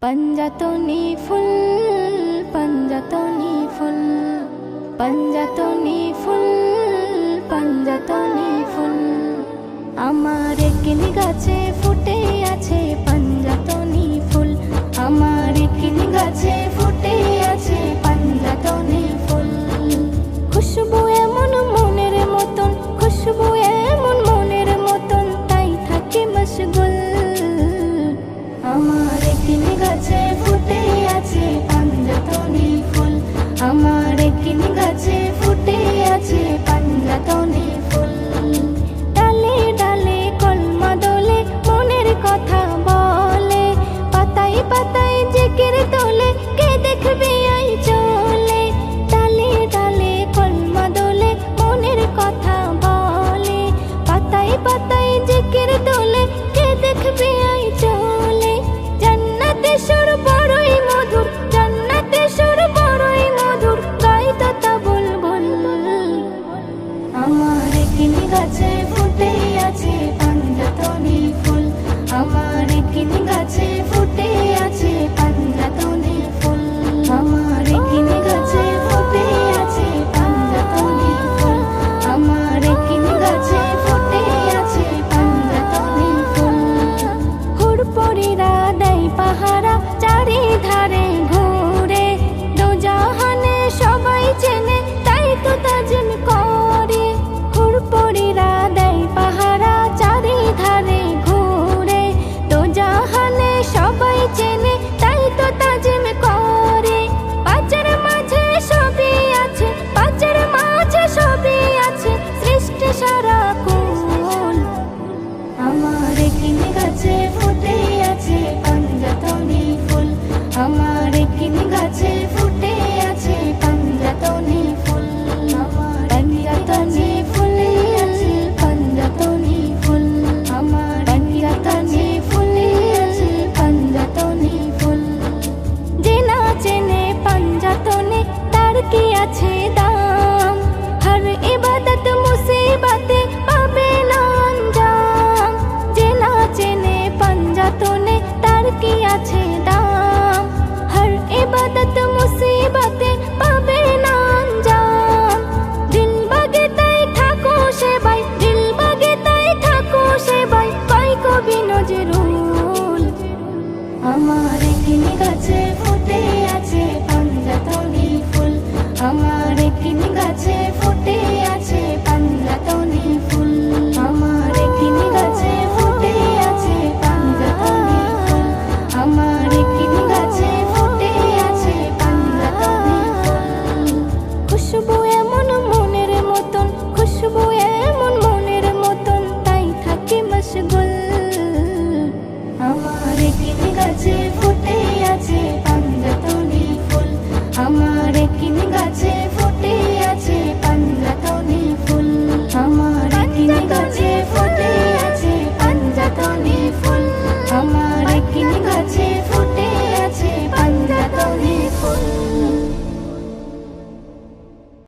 पंजातनी full पंजातनी full पंजातनी full पंजातनी full आमार किन गाছে ফুটে আছে पंजातनी फुल आमार किन गाছে ফুটে আছে पंजातनी फुल खुशबू एमन मनेर मतन खुशबू एमन मनेर मतन ताई थाকি मशगुल आमार किन गाছে ফুটে আছে पंजातनी फुल आमार किन गाছে ফুটে আছে पंजातनी फुल डाले डाले कलमा दोले मनेर कथा बोले पाताय पाताय जिकिर तोले के देखबे आई चले डाले डाले कलमा दोले मनेर कथा बोले पाताय पाताय जिकिर तोले के देखबे आई चले जन्नते सुर बड़ई मधुर जन्नते सुर बड़ई मधुर गाई तो ता बुलबुल आमार किन गाছে ফুটে আছে पंजातनी फुल आमार किन गाছে ফুটে আছে पंजातनी फुल आमार किन गाছে ফুটে আছে पंजातनी फुल आमार किन गाছে ফুটে আছে पंजातनी फुल হুড়পড়িরা দেয় পাহারা চারিধারে ঘুরে দো জাহানে সবাই চেনে তাই তো তাজিম করে হুড়পড়িরা দেয় পাহারা চারিধারে ঘুরে দো জাহানে সবাই চেনে তাই তো তাজিম করে পাঁচের মাঝে সবই আছে পাঁচের মাঝে সবই আছে সৃষ্টি সারা কুল आमार किन गाছে ফুটে আছে पंजातनी फुल आमार किन गाছে ফুটে আছে पंजातनी फुल आमार पंजातनी फुल আছে पंजातनी फुल आमार पंजातनी फुल আছে पंजातनी फुल যে না চেনে पंजातनी তার কি আছে দাম हर इबादत मुसीबते पाबे ना अंजाम যে না চেনে पंजातनी তার কি আছে দাম हर इबादत मुसीबते पाबे ना अंजाम दिल बागे ताई থাকো সেবাই दिल बागे ताई থাকো সেবাই পাই কবি নজরুল आमार किन गाছে